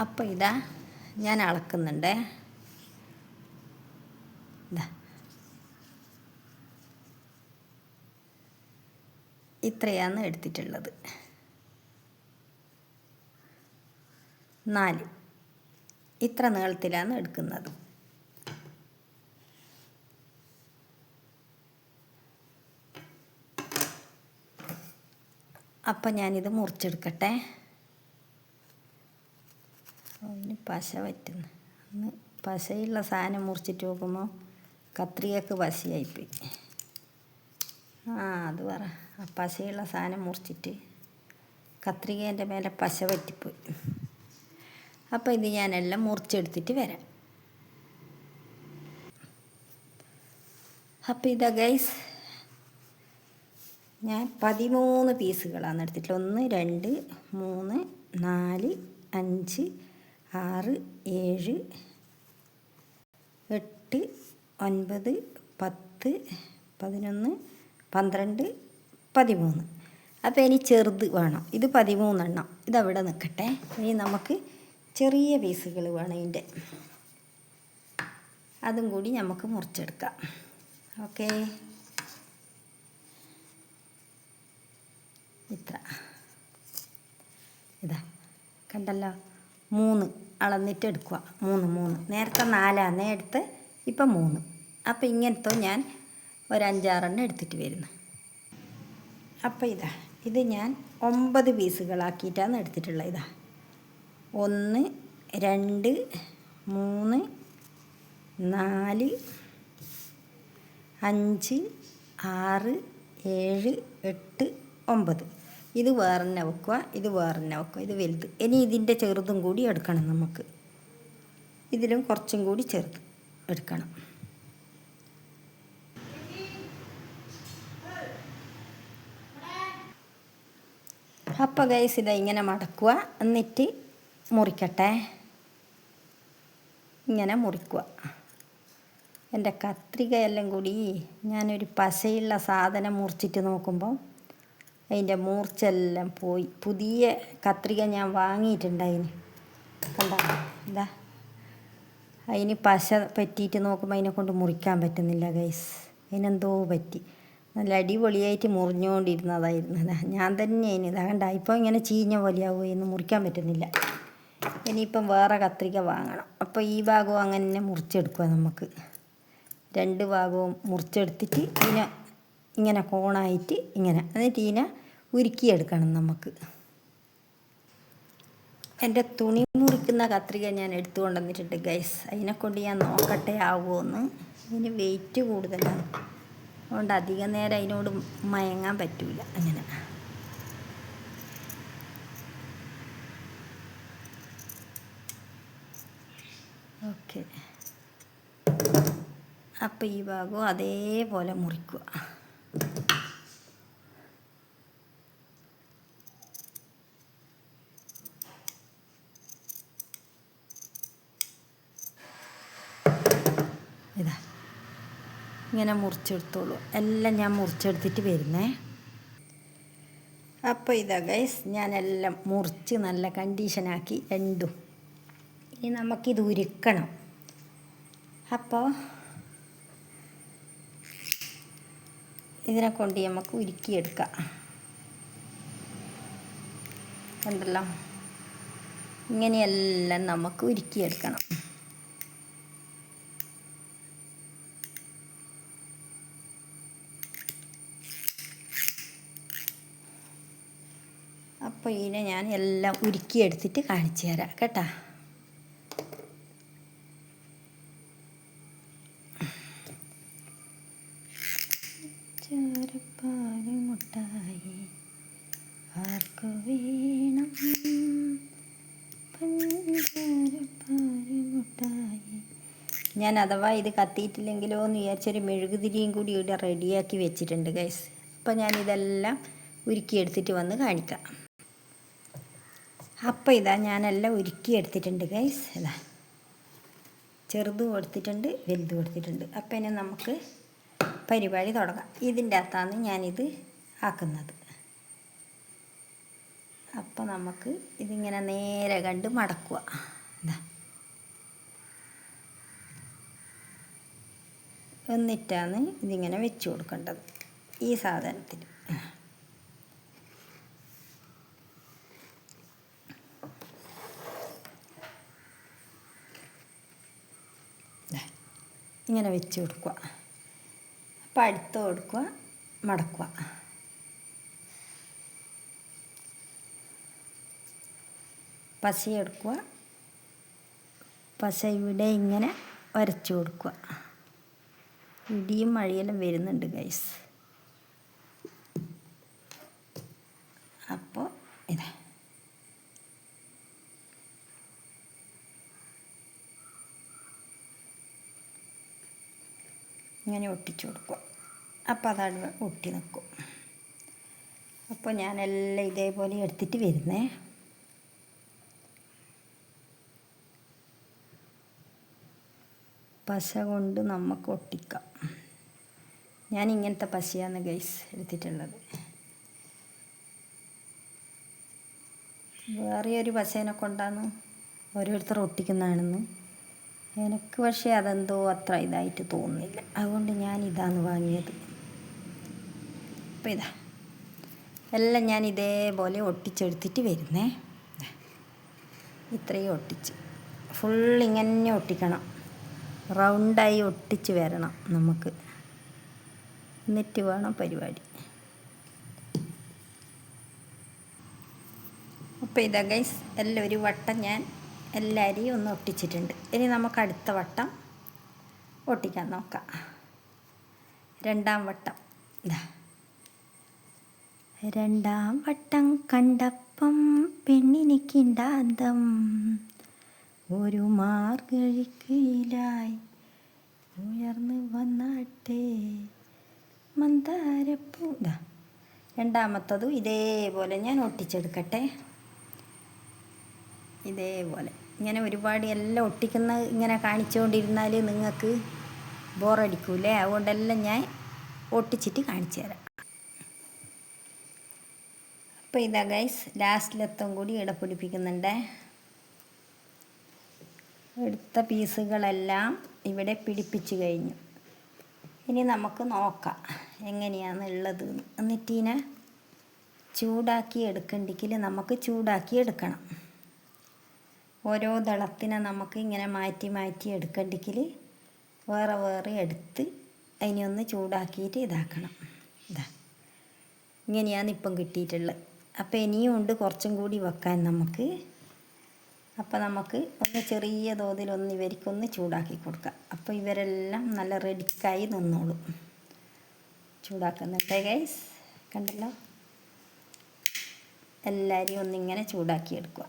അപ്പോൾ ഇതാ ഞാൻ അളക്കുന്നുണ്ട്. ഇതാ ഇത്രയാണ് എടുത്തിട്ടുള്ളത്. 4 ഇത്ര നീളത്തിലാണ് എടുക്കുന്നത്. അപ്പം ഞാനിത് മുറിച്ചെടുക്കട്ടെ. അതിന് പശ പറ്റുന്നു. അന്ന് പശയുള്ള സാധനം മുറിച്ചിട്ട് നോക്കുമ്പോൾ കത്രികക്ക് പശയായിപ്പോയി. അത് പറ. ആ പശയുള്ള സാധനം മുറിച്ചിട്ട് കത്രികേൻ്റെ മേലെ പശ പറ്റിപ്പോയി. അപ്പോൾ ഇത് ഞാനെല്ലാം മുറിച്ചെടുത്തിട്ട് വരാം. അപ്പോൾ ഇതാ ഗൈസ്, ഞാൻ 13 പീസുകളാണ് എടുത്തിട്ടുള്ളത്. 1 2 3 4 5 6 7 8 9 10 11 12 13. അപ്പോൾ ഇനി ചെറുത് വേണം. ഇത് 13 എണ്ണം. ഇതവിടെ നിൽക്കട്ടെ. ഇനി നമുക്ക് ചെറിയ പീസുകൾ വേണം. ഇതിൻ്റെ അതും കൂടി നമുക്ക് മുറിച്ചെടുക്കാം. ഓക്കേ, ഇത്ര ഇതാ കണ്ടല്ലോ. 3 അളന്നിട്ട് എടുക്കുക. 3 നേരത്തെ 4 എടുത്ത് ഇപ്പം 3. അപ്പോൾ ഇങ്ങനത്തെ ഞാൻ ഒരു 5-6 എണ്ണം എടുത്തിട്ട് വരുന്നു. അപ്പോൾ ഇതാ ഇത് ഞാൻ 9 പീസുകളാക്കിയിട്ടാണ് എടുത്തിട്ടുള്ളത്. ഇതാ 1 2 3 4 5 6 7 8 9. ഇത് വേറെ തന്നെ വെക്കുക, ഇത് വേറെ തന്നെ വെക്കുക. ഇത് വലുത്. ഇനി ഇതിൻ്റെ ചെറുതും കൂടി എടുക്കണം നമുക്ക്. ഇതിലും കുറച്ചും കൂടി ചെറുത് എടുക്കണം. അപ്പോൾ ഗൈസ് ഇതാ ഇങ്ങനെ മടക്കുക. എന്നിട്ട് മുറിക്കട്ടെ. ഇങ്ങനെ മുറിക്കുക. എൻ്റെ കത്രികയെല്ലാം കൂടി ഞാനൊരു പശയുള്ള സാധനം മുറിച്ചിട്ട് നോക്കുമ്പോൾ അതിൻ്റെ മൂർച്ചെല്ലാം പോയി. പുതിയ കത്രിക ഞാൻ വാങ്ങിയിട്ടുണ്ടായിന്. കണ്ടോ ഇതാ, അതിന് പശ പറ്റിയിട്ട് നോക്കുമ്പോൾ അതിനെ കൊണ്ട് മുറിക്കാൻ പറ്റുന്നില്ല ഗൈസ്. അതിനെന്തോ പറ്റി. നല്ല അടിപൊളിയായിട്ട് മുറിഞ്ഞുകൊണ്ടിരുന്നതായിരുന്നു. ഞാൻ തന്നെ അതിന് ഇതാ കണ്ട ഇപ്പോൾ ഇങ്ങനെ ചീഞ്ഞ പോലെയാവുക. ഇന്ന് മുറിക്കാൻ പറ്റുന്നില്ല. ഇനിയിപ്പം വേറെ കത്രിക വാങ്ങണം. അപ്പോൾ ഈ ഭാഗവും അങ്ങനെ തന്നെ മുറിച്ചെടുക്കുക നമുക്ക്. 2 ഭാഗവും മുറിച്ചെടുത്തിട്ട് ഇങ്ങനെ കോണായിട്ട് ഇങ്ങനെ, എന്നിട്ട് ഇതിനെ ഉരുക്കിയെടുക്കണം നമുക്ക്. എൻ്റെ തുണി മുറിക്കുന്ന കത്രിക ഞാൻ എടുത്തു കൊണ്ടുവന്നിട്ടുണ്ട് ഗൈസ്. അതിനെക്കൊണ്ട് ഞാൻ നോക്കട്ടെ ആവുമോയെന്ന്. ഇതിന് വെയിറ്റ് കൂടുതലാണ്. അതുകൊണ്ട് അധികം നേരം അതിനോട് മയങ്ങാൻ പറ്റില്ല. അങ്ങനെ ഓക്കെ. അപ്പോൾ ഈ ഭാഗവും അതേപോലെ മുറിക്കുക. ഇതാ ഇങ്ങനെ മുറിച്ചെടുത്തോളൂ. എല്ലാം ഞാൻ മുറിച്ചെടുത്തിട്ട് വരുന്നേ. അപ്പോൾ ഇതാ ഗൈസ്, ഞാനെല്ലാം മുറിച്ച് നല്ല കണ്ടീഷനാക്കി രണ്ടും. ഇനി നമുക്കിത് ഉരുക്കണം. അപ്പോൾ ഇതിനെ കൊണ്ട് നമുക്ക് ഉരുക്കിയെടുക്കാം. കണ്ടല്ലോ, ഇങ്ങനെയെല്ലാം നമുക്ക് ഉരുക്കിയെടുക്കണം. അപ്പോൾ ഇതിനെ ഞാൻ എല്ലാം ഉരുക്കിയെടുത്തിട്ട് കാണിച്ചു തരാം കേട്ടോ. മുട്ടായി ആർക്കു വേണം മുട്ടായി. ഞാൻ അഥവാ ഇത് കത്തിയിട്ടില്ലെങ്കിലോ എന്ന് വിചാരിച്ചൊരു മെഴുകുതിരിയും കൂടി ഇവിടെ റെഡിയാക്കി വെച്ചിട്ടുണ്ട് ഗൈസ്. അപ്പോൾ ഞാനിതെല്ലാം ഉരുക്കിയെടുത്തിട്ട് വന്ന് കാണിക്കാം. അപ്പോൾ ഇതാ ഞാനെല്ലാം ഉരുക്കിയെടുത്തിട്ടുണ്ട് ഗൈസ്. ഇതാ ചെറുതും എടുത്തിട്ടുണ്ട്, വലുതും എടുത്തിട്ടുണ്ട്. അപ്പം ഇനി നമുക്ക് പരിപാടി തുടങ്ങാം. ഇതിൻ്റെ അകത്താണ് ഞാനിത് ആക്കുന്നത്. അപ്പോൾ നമുക്ക് ഇതിങ്ങനെ നേരെ കണ്ട് മടക്കുക. ഇതാ, എന്നിട്ടാണ് ഇതിങ്ങനെ വെച്ച് കൊടുക്കേണ്ടത് ഈ സാധനത്തിൽ. ഇങ്ങനെ വെച്ച് കൊടുക്കുക. അപ്പോൾ അടുത്ത് കൊടുക്കുക, മടക്കുക. പശ എടുക്കുക, പശ ഇവിടെ ഇങ്ങനെ വരച്ചു കൊടുക്കുക. ഇടിയും മഴയെല്ലാം വരുന്നുണ്ട് ഗൈസ്. അപ്പോൾ ഇതാ, ഇങ്ങനെ ഒട്ടിച്ചു കൊടുക്കുക. അപ്പോൾ അതവിടെ ഒട്ടി നിൽക്കും. അപ്പോൾ ഞാനെല്ലാം ഇതേപോലെ എടുത്തിട്ട് വരുന്നേ. പശ കൊണ്ട് നമുക്ക് ഒട്ടിക്കാം. ഞാൻ ഇങ്ങനത്തെ പശയാണ് ഗൈസ് എടുത്തിട്ടുള്ളത്. വേറെ ഒരു പശേനെ കൊണ്ടാണ് ഓരോരുത്തർ ഒട്ടിക്കുന്നതാണെന്ന്. എനിക്ക് പക്ഷേ അതെന്തോ അത്ര ഇതായിട്ട് തോന്നുന്നില്ല. അതുകൊണ്ട് ഞാൻ ഇതാണ് വാങ്ങിയത്. അപ്പോൾ ഇതാ എല്ലാം ഞാൻ ഇതേപോലെ ഒട്ടിച്ചെടുത്തിട്ട് വരുന്നേ. ഇത്രയും ഒട്ടിച്ച് ഫുൾ ഇങ്ങനെ ഒട്ടിക്കണം. റൗണ്ടായി ഒട്ടിച്ച് വരണം നമുക്ക്. എന്നിട്ട് വേണം പരിപാടി. അപ്പോൾ ഇതാ ഗൈസ്, എല്ലാം ഒരു വട്ടം ഞാൻ എല്ലാവരെയും ഒന്ന് ഒട്ടിച്ചിട്ടുണ്ട്. ഇനി നമുക്ക് അടുത്ത വട്ടം ഒട്ടിക്കാൻ നോക്കാം. രണ്ടാം വട്ടം. ഇതാ, രണ്ടാം വട്ടം കണ്ടപ്പം പെണ്ണിനിക്കിണ്ടാന്തം, ഒരു മാർഗഴിക്കയിലായി ഉയർന്നു വന്നാട്ടെ മന്ദാരപ്പൂ. ഇതാ രണ്ടാമത്തതും ഇതേപോലെ ഞാൻ ഒട്ടിച്ചെടുക്കട്ടെ. ഇതേപോലെ ഇങ്ങനെ ഒരുപാട് എല്ലാം ഒട്ടിക്കുന്ന ഇങ്ങനെ കാണിച്ചുകൊണ്ടിരുന്നാൽ നിങ്ങൾക്ക് ബോറടിക്കൂലേ? അതുകൊണ്ടെല്ലാം ഞാൻ ഒട്ടിച്ചിട്ട് കാണിച്ചു തരാം. അപ്പോൾ ഇതാ ഗൈസ്, ലാസ്റ്റിലെത്തും കൂടി ഇടപിടിപ്പിക്കുന്നുണ്ട്. എടുത്ത പീസുകളെല്ലാം ഇവിടെ പിടിപ്പിച്ച് കഴിഞ്ഞു. ഇനി നമുക്ക് നോക്കാം എങ്ങനെയാണുള്ളത്. എന്നിട്ട് ഇതിനെ ചൂടാക്കി എടുക്കണ്ടെങ്കിൽ നമുക്ക് ചൂടാക്കി എടുക്കണം. ഓരോ ദളത്തിനെ നമുക്ക് ഇങ്ങനെ മാറ്റി മാറ്റി എടുക്കണ്ടെങ്കിൽ വേറെ വേറെ എടുത്ത് അതിനൊന്ന് ചൂടാക്കിയിട്ട് ഇതാക്കണം. ഇതാ ഇങ്ങനെയാണ് ഇപ്പം കിട്ടിയിട്ടുള്ളത്. അപ്പോൾ ഇനിയും ഉണ്ട് കുറച്ചും കൂടി വെക്കാൻ നമുക്ക്. അപ്പോൾ നമുക്ക് ഒന്ന് ചെറിയ തോതിലൊന്ന് ഇവർക്കൊന്ന് ചൂടാക്കി കൊടുക്കാം. അപ്പോൾ ഇവരെല്ലാം നല്ല റെഡിക്കായി നിന്നോളും. ചൂടാക്കുന്നുണ്ട് ഗൈസ്, കണ്ടല്ലോ. എല്ലാവരെയും ഒന്നിങ്ങനെ ചൂടാക്കി എടുക്കുക.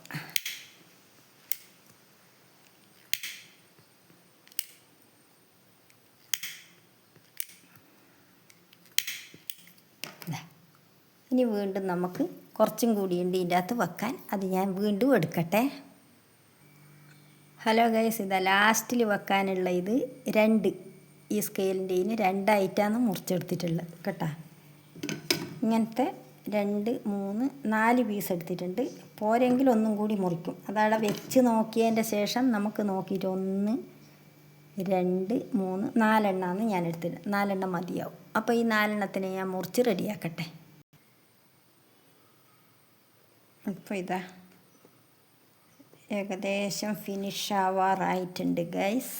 ഇനി വീണ്ടും നമുക്ക് കുറച്ചും കൂടിയുണ്ട് ഇതിൻ്റെ അകത്ത് വെക്കാൻ. അത് ഞാൻ വീണ്ടും എടുക്കട്ടെ. ഹലോ ഗൈസ്, ഇതാ ലാസ്റ്റിൽ വെക്കാനുള്ള ഇത് രണ്ട്, ഈ സ്കെയിലിൻ്റെ ഇതിന് രണ്ടായിട്ടാണ് മുറിച്ചെടുത്തിട്ടുള്ളത് കേട്ടോ. ഇങ്ങനത്തെ 2, 3, 4 പീസ് എടുത്തിട്ടുണ്ട്. പോരെങ്കിൽ ഒന്നും കൂടി മുറിക്കും. അതവിടെ വെച്ച് നോക്കിയതിൻ്റെ ശേഷം നമുക്ക് നോക്കിയിട്ട് 1, 2, 3, 4 എണ്ണമാണ് ഞാൻ എടുത്തിട്ട്. 4 എണ്ണം മതിയാവും. അപ്പോൾ ഈ 4 എണ്ണത്തിനെ ഞാൻ മുറിച്ച് റെഡിയാക്കട്ടെ. ഇപ്പോൾ ഇതാ ഏകദേശം ഫിനിഷ് ആവാറായിട്ടുണ്ട് ഗൈസ്,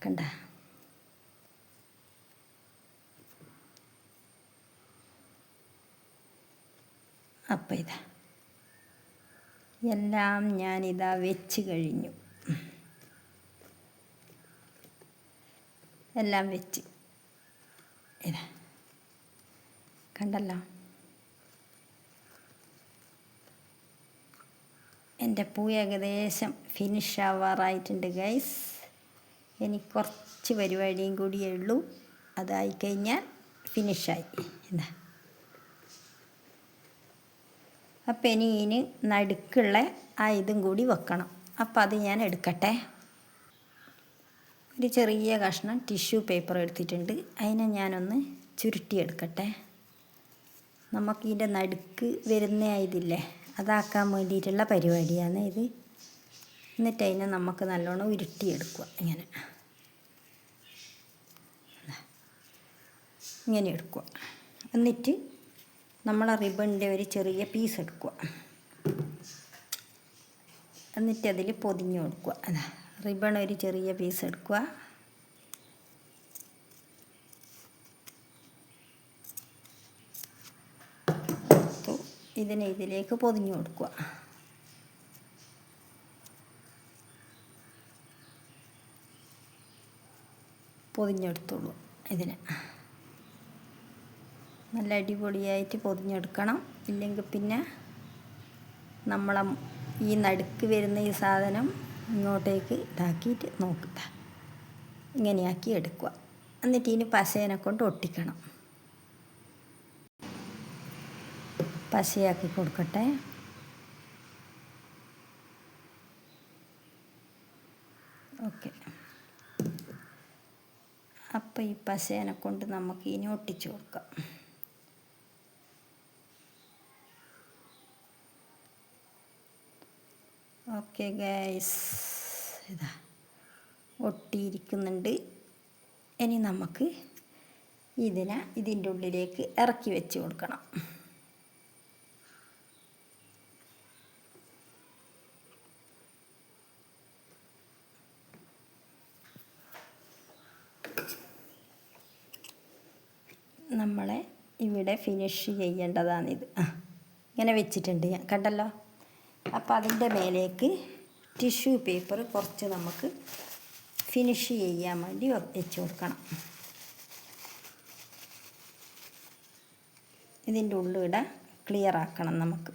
കണ്ട. അപ്പോൾ ഇതാ എല്ലാം ഞാനിതാ വെച്ച് കഴിഞ്ഞു. എല്ലാം വെച്ച് ഇതാ കണ്ടല്ലോ. എൻ്റെ പൂ ഏകദേശം ഫിനിഷ് ആവാറായിട്ടുണ്ട് ഗൈസ്. ഇനി കുറച്ച് പരിപാടിയും കൂടിയേ ഉള്ളൂ. അതായിക്കഴിഞ്ഞാൽ ഫിനിഷായി. എന്താ അപ്പം ഇനി ഇതിന് നടുക്കുള്ള ആ ഇതും കൂടി വെക്കണം. അപ്പം അത് ഞാൻ എടുക്കട്ടെ. ഒരു ചെറിയ കഷ്ണം ടിഷ്യൂ പേപ്പർ എടുത്തിട്ടുണ്ട്. അതിനെ ഞാനൊന്ന് ചുരുട്ടിയെടുക്കട്ടെ. നമുക്കിതിൻ്റെ നടുക്ക് വരുന്ന ഇതില്ലേ, അതാക്കാൻ വേണ്ടിയിട്ടുള്ള പരിപാടിയാണ് ഇത്. എന്നിട്ട് അതിനെ നമുക്ക് നല്ലോണം ഉരുട്ടിയെടുക്കുക. ഇങ്ങനെ എടുക്കുക. എന്നിട്ട് നമ്മളെ റിബണിൻ്റെ ഒരു ചെറിയ പീസ് എടുക്കുക. എന്നിട്ട് അതിൽ പൊതിഞ്ഞ് കൊടുക്കുക. റിബൺ ഒരു ചെറിയ പീസ് എടുക്കുക. ഇതിലേക്ക് പൊതിഞ്ഞ് കൊടുക്കുക. പൊതിഞ്ഞെടുത്തോളൂ. ഇതിനെ നല്ല അടിപൊളിയായിട്ട് പൊതിഞ്ഞെടുക്കണം. ഇല്ലെങ്കിൽ പിന്നെ നമ്മളെ ഈ നടുക്ക് വരുന്ന ഈ സാധനം ഇങ്ങോട്ടേക്ക് ഇതാക്കിയിട്ട് നോക്കുക. ഇങ്ങനെയാക്കി എടുക്കുക. എന്നിട്ട് ഇതിന് പശേനെ കൊണ്ട് ഒട്ടിക്കണം. പശയാക്കി കൊടുക്കട്ടെ. ഓക്കെ. അപ്പോൾ ഈ പശേനെ കൊണ്ട് നമുക്ക് ഇനി ഒട്ടിച്ചു കൊടുക്കാം. ഓക്കെ ഗൈസ്, ഇതാ ഒട്ടിയിരിക്കുന്നുണ്ട്. ഇനി നമുക്ക് ഇതിൻ്റെ ഉള്ളിലേക്ക് ഇറക്കി വെച്ച് കൊടുക്കണം. നമ്മളെ ഇവിടെ ഫിനിഷ് ചെയ്യേണ്ടതാണിത്. ഇങ്ങനെ വെച്ചിട്ടുണ്ട് ഞാൻ, കണ്ടല്ലോ. അപ്പോൾ അതിൻ്റെ മേലേക്ക് ടിഷ്യൂ പേപ്പർ കുറച്ച് നമുക്ക് ഫിനിഷ് ചെയ്യാൻ വേണ്ടി വെച്ച് കൊടുക്കണം. ഇതിൻ്റെ ഉള്ളിവിടെ ക്ലിയർ ആക്കണം നമുക്ക്.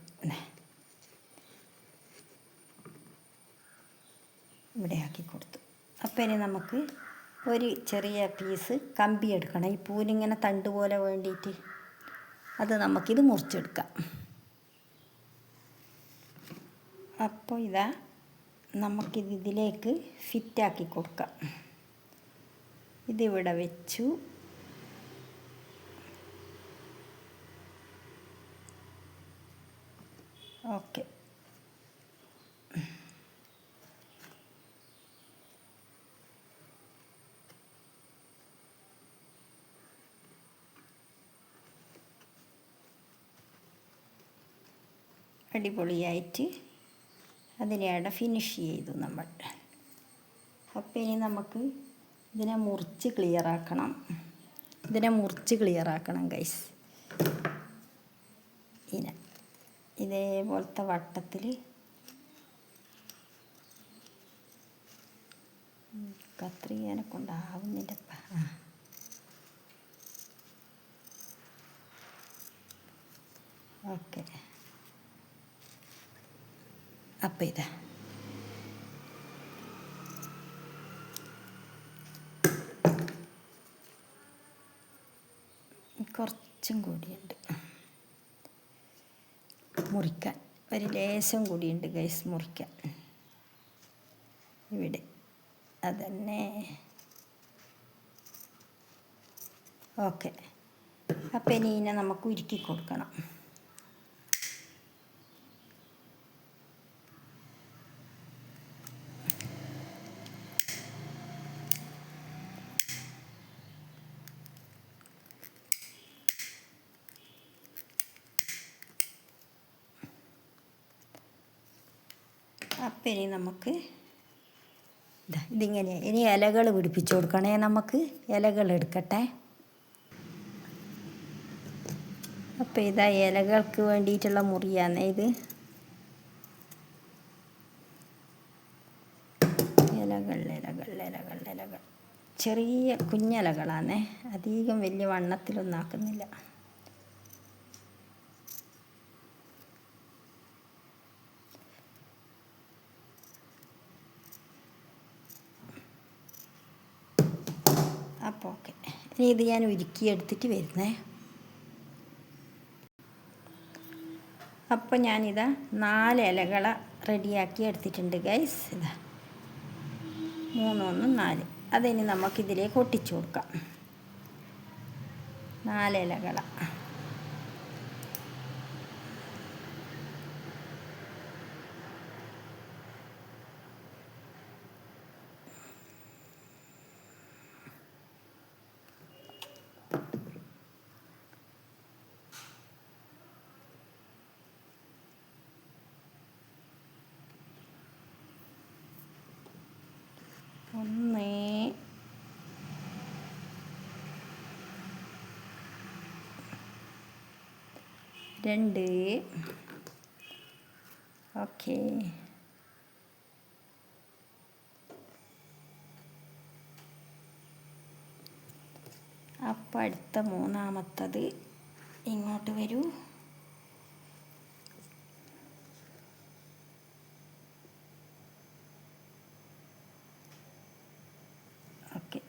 ഇവിടെ ആക്കി കൊടുത്തു. അപ്പോൾ ഇനി നമുക്ക് ഒരു ചെറിയ പീസ് കമ്പി എടുക്കണം. ഈ പൂവിനിങ്ങനെ തണ്ട് പോലെ വേണ്ടിയിട്ട് അത് നമുക്കിത് മുറിച്ചെടുക്കാം. അപ്പോൾ ഇതാ നമുക്കിതിലേക്ക് ഫിറ്റാക്കി കൊടുക്കാം. ഇതിവിടെ വെച്ചു. ഓക്കെ. അടിപൊളിയായിട്ട് അതിനെ അവിടെ ഫിനിഷ് ചെയ്തു നമ്മൾ. അപ്പോൾ ഇനി നമുക്ക് ഇതിനെ മുറിച്ച് ക്ലിയർ ആക്കണം ഗൈസ്. ഇതേപോലത്തെ വട്ടത്തിൽ കത്രികേനെ കൊണ്ടാവുന്നില്ല. ഓക്കെ. അപ്പം ഇതാ കുറച്ചും കൂടിയുണ്ട് മുറിക്കാൻ. ഒരു ലേശം കൂടിയുണ്ട് ഗൈസ് മുറിക്കാൻ ഇവിടെ. അതന്നെ. ഓക്കെ. അപ്പം ഇനി ഇതിനെ നമുക്ക് ഉരുക്കി കൊടുക്കണം. അപ്പം ഇനി നമുക്ക് ഇതിങ്ങനെ ഇനി ഇലകൾ പിടിപ്പിച്ചു കൊടുക്കണേ. നമുക്ക് ഇലകൾ എടുക്കട്ടെ. അപ്പം ഇതാ ഇലകൾക്ക് വേണ്ടിയിട്ടുള്ള മുറിയാണ് ഇത്. ഇലകൾ ചെറിയ കുഞ്ഞിലകളാണേ. അധികം വലിയ വണ്ണത്തിലൊന്നും ആക്കുന്നില്ല. അപ്പോൾ ഓക്കെ. ഇനി ഇത് ഞാൻ ഉരുക്കിയെടുത്തിട്ട് വരുന്നേ. അപ്പോൾ ഞാനിതാ 4 ഇലകളെ റെഡിയാക്കി എടുത്തിട്ടുണ്ട് ഗൈസ്. ഇതാ 3, 1, 4. അതിനി നമുക്കിതിലേക്ക് ഒട്ടിച്ചു കൊടുക്കാം. 4 ഇലകളെ 2. ഓക്കെ. അപ്പം അടുത്ത 3-മത്തത് ഇങ്ങോട്ട് വരൂ. ഓക്കെ.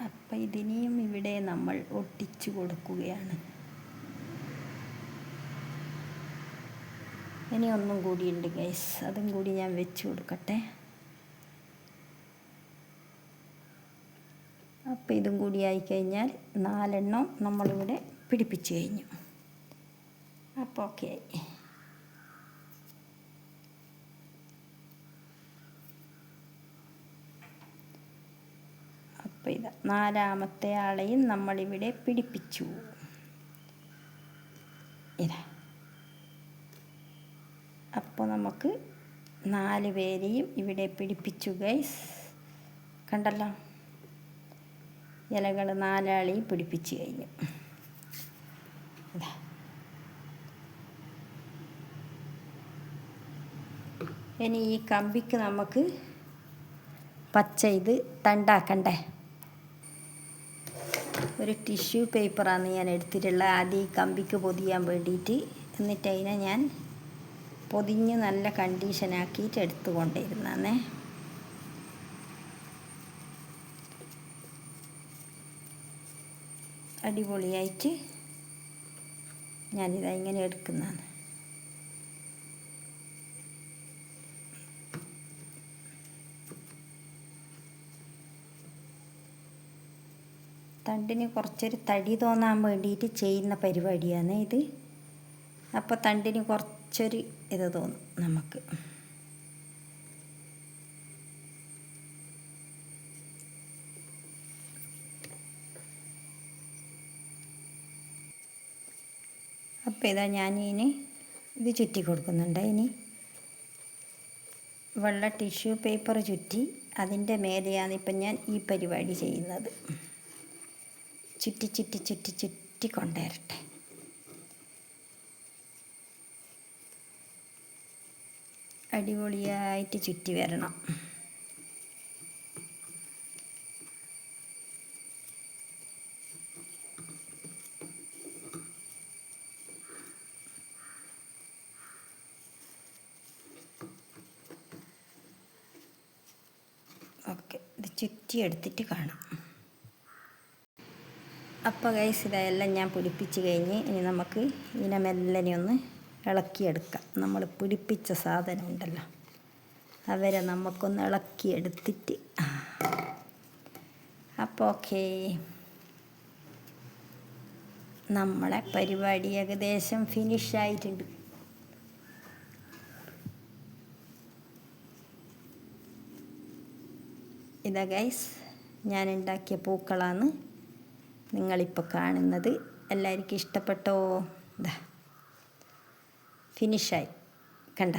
അപ്പം ഇതിനെയും ഇവിടെ നമ്മൾ ഒട്ടിച്ചു കൊടുക്കുകയാണ്. ഇനി ഒന്നും കൂടിയുണ്ട് ഗൈസ്, അതും കൂടി ഞാൻ വെച്ച് കൊടുക്കട്ടെ. അപ്പോൾ ഇതും കൂടി ആയിക്കഴിഞ്ഞാൽ 4 എണ്ണം നമ്മളിവിടെ പിടിപ്പിച്ച് കഴിഞ്ഞു. അപ്പോൾ ഓക്കെ ആയി. അപ്പോൾ ഇതാ 4-മത്തെ ആളെയും നമ്മളിവിടെ പിടിപ്പിച്ചു. ഇതാ. അപ്പോൾ നമുക്ക് 4 പേരെയും ഇവിടെ പിടിപ്പിച്ചു ഗൈസ്. കണ്ടല്ലോ, ഇലകൾ 4 ആളെയും പിടിപ്പിച്ച് കഴിഞ്ഞു. ഇനി ഈ കമ്പിക്ക് നമുക്ക് പച്ച ഇത് തണ്ടാക്കണ്ടേ. ഒരു ടിഷ്യൂ പേപ്പറാണ് ഞാൻ എടുത്തിട്ടുള്ളത് ആദ്യം ഈ കമ്പിക്ക് പൊതിയാൻ വേണ്ടിയിട്ട്. എന്നിട്ട് അതിനെ ഞാൻ പൊതിഞ്ഞ് നല്ല കണ്ടീഷനാക്കിയിട്ട് എടുത്തു കൊണ്ടിരുന്നേ. അടിപൊളിയായിട്ട് ഞാനിതാ ഇങ്ങനെ എടുക്കുന്നതാണ്. തണ്ടിന് കുറച്ചൊരു തടി തോന്നാൻ വേണ്ടിയിട്ട് ചെയ്യുന്ന പരിപാടിയാണ് ഇത്. അപ്പോൾ തണ്ടിന് കുറച്ചൊരു ഇത് തോന്നും നമുക്ക്. അപ്പോൾ ഇതാ ഞാനിനി ഇത് ചുറ്റി കൊടുക്കുന്നുണ്ട്. ഇനി വെള്ള ടിഷ്യൂ പേപ്പർ ചുറ്റി അതിൻ്റെ മേലെയാണ് ഇപ്പം ഞാൻ ഈ പരിപാടി ചെയ്യുന്നത്. ചുറ്റി ചുറ്റി ചുറ്റി ചുറ്റി കൊണ്ടുവരട്ടെ. അടിപൊളിയായിട്ട് ചുറ്റി വരണം. ഓക്കെ, ഇത് ചുറ്റി എടുത്തിട്ട് കാണാം. അപ്പോൾ ഗൈസ് ഇതെല്ലാം ഞാൻ പിടിപ്പിച്ച് കഴിഞ്ഞ് ഇനി നമുക്ക് ഇതിനെ മെല്ലനെ ഒന്ന് ഇളക്കിയെടുക്കാം. നമ്മൾ പിടിപ്പിച്ച സാധനം ഉണ്ടല്ലോ, അവരെ നമുക്കൊന്ന് ഇളക്കിയെടുത്തിട്ട്. അപ്പോൾ ഓക്കെ, നമ്മളെ പരിപാടി ഏകദേശം ഫിനിഷായിട്ടുണ്ട്. ഇതാ ഗൈസ്, ഞാൻ ഉണ്ടാക്കിയ പൂക്കളാണ് നിങ്ങളിപ്പോൾ കാണുന്നത്. എല്ലാവർക്കും ഇഷ്ടപ്പെട്ടോ? ഇതാ ഫിനിഷായി, കണ്ട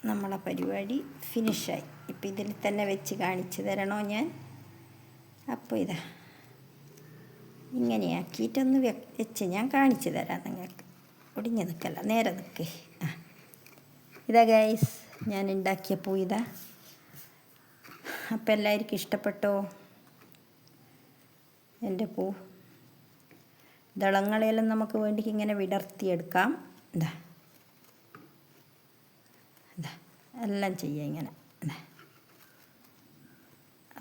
നമ്മളെ പരിപാടി ഫിനിഷായി. ഇപ്പം ഇതിൽ തന്നെ വെച്ച് കാണിച്ചു തരണോ ഞാൻ? അപ്പോൾ ഇതാ ഇങ്ങനെയാക്കിയിട്ടൊന്ന് വെച്ച് ഞാൻ കാണിച്ചു തരാം നിങ്ങൾക്ക്. ഒടിഞ്ഞ് നിൽക്കല്ല, നേരെ നിൽക്കേ. ഇതാ ഗൈസ്, ഞാൻ ഉണ്ടാക്കിയ പൂ ഇതാ. അപ്പം എല്ലാവർക്കും ഇഷ്ടപ്പെട്ടോ എൻ്റെ പൂ? ദളങ്ങളെല്ലാം നമുക്ക് വേണ്ടി ഇങ്ങനെ വിടർത്തിയെടുക്കാം. ഇതാ ഇതാ എല്ലാം ചെയ്യാം ഇങ്ങനെ. ഇതാ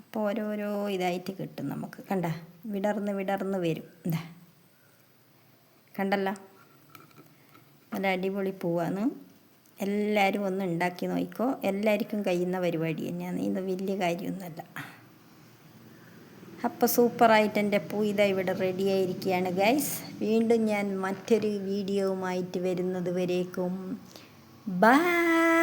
അപ്പോൾ ഓരോരോ ഇതായിട്ട് കിട്ടും നമുക്ക്. കണ്ട, വിടർന്ന് വിടർന്ന് വരും. ഇതാ കണ്ടല്ലോ, നല്ല അടിപൊളി പൂവാണ്. എല്ലാവരും ഒന്ന് ഉണ്ടാക്കി നോക്കിക്കോ. എല്ലാവർക്കും കഴിയുന്ന പരിപാടി തന്നെയാണ് ഇത്, വലിയ കാര്യമൊന്നുമല്ല. അപ്പോൾ സൂപ്പറായിട്ട് എൻ്റെ പൂ ഇതാ ഇവിടെ റെഡി ആയിരിക്കുകയാണ് ഗൈസ്. വീണ്ടും ഞാൻ മറ്റൊരു വീഡിയോവുമായിട്ട് വരുന്നത് വരേക്കും ബൈ.